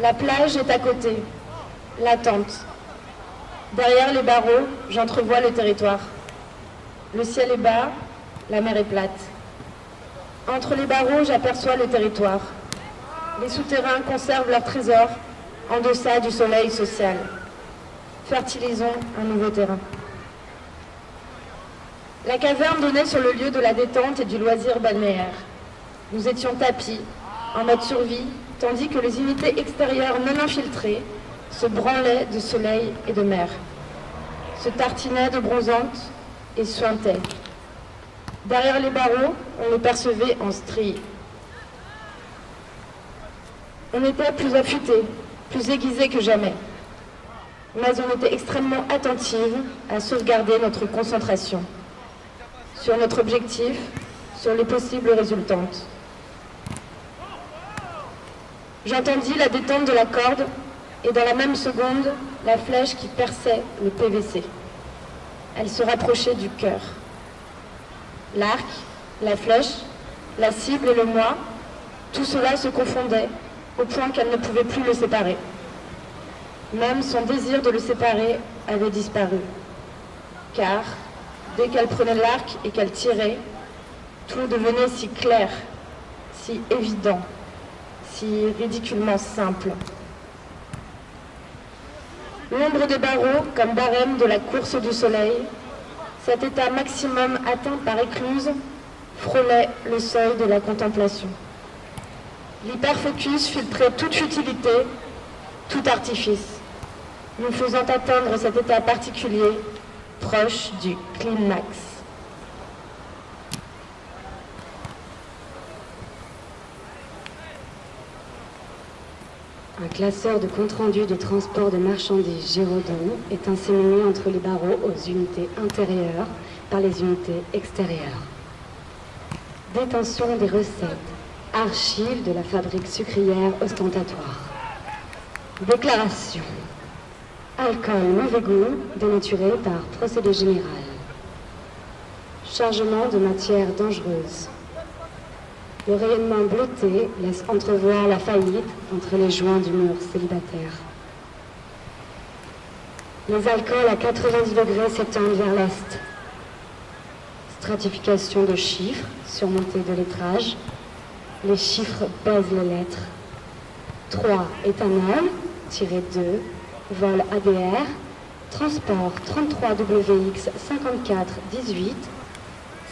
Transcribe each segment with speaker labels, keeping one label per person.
Speaker 1: La plage est à côté, latente. Derrière les barreaux, j'entrevois le territoire. Le ciel est bas, la mer est plate. Entre les barreaux, j'aperçois le territoire. Les souterrains conservent leurs trésors en deçà du soleil social. Fertilisons un nouveau terrain. La caverne donnait sur le lieu de la détente et du loisir balnéaire. Nous étions tapis, en mode survie, tandis que les unités extérieures non infiltrées se branlaient de soleil et de mer, se tartinaient de bronzantes et suintaient. Derrière les barreaux, on les percevait en stries. On était plus affûtés, plus aiguisés que jamais. Mais on était extrêmement attentifs à sauvegarder notre concentration sur notre objectif, sur les possibles résultantes. J'entendis la détente de la corde et dans la même seconde, la flèche qui perçait le PVC. Elle se rapprochait du cœur. L'arc, la flèche, la cible et le moi, tout cela se confondait au point qu'elle ne pouvait plus le séparer. Même son désir de le séparer avait disparu. Car, dès qu'elle prenait l'arc et qu'elle tirait, tout devenait si clair, si évident, si ridiculement simple. L'ombre des barreaux, comme barème de la course du soleil, cet état maximum atteint par écluse, frôlait le seuil de la contemplation. L'hyperfocus filtrait toute futilité, tout artifice, nous faisant atteindre cet état particulier, proche du climax.
Speaker 2: Un classeur de compte-rendu de transport de marchandises Gérodon est inséminé entre les barreaux aux unités intérieures par les unités extérieures. Détention des recettes. Archives de la fabrique sucrière ostentatoire. Déclaration. Alcool mauvais goût dénaturé par procédé général. Chargement de matières dangereuses. Le rayonnement bleuté laisse entrevoir la faillite entre les joints du mur célibataire. Les alcools à 90 degrés s'étendent vers l'est. Stratification de chiffres surmontés de lettrage. Les chiffres baisent les lettres. 3 éthanol, -2, vol ADR, transport 33WX 5418,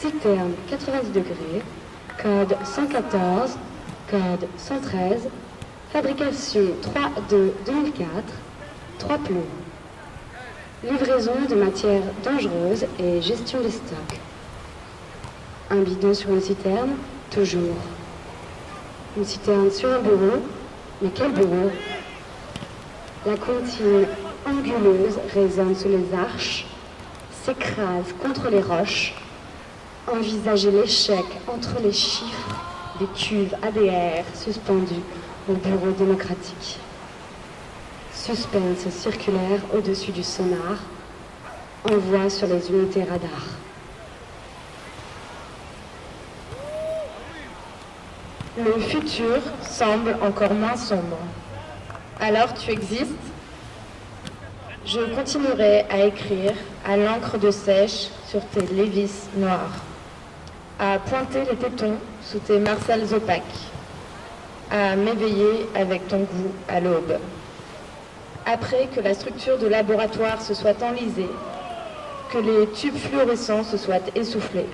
Speaker 2: citerne 90 degrés, code 114, code 113, fabrication 3/2/2004, 3 plombs. Livraison de matières dangereuses et gestion des stocks. Un bidon sur une citerne, toujours. Une citerne sur un bureau, mais quel bureau? La comptine anguleuse résonne sous les arches, s'écrase contre les roches. Envisagez l'échec entre les chiffres des cuves ADR suspendues au bureau démocratique. Suspense circulaire au-dessus du sonar, envoi sur les unités radar.
Speaker 1: Le futur semble encore moins sombre. Alors tu existes? Je continuerai à écrire à l'encre de sèche sur tes lévis noirs, à pointer les tétons sous tes marcelles opaques, à m'éveiller avec ton goût à l'aube. Après que la structure de laboratoire se soit enlisée, que les tubes fluorescents se soient essoufflés.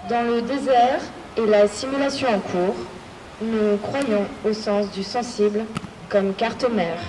Speaker 1: Dans le désert et la simulation en cours, nous croyons au sens du sensible comme carte mère.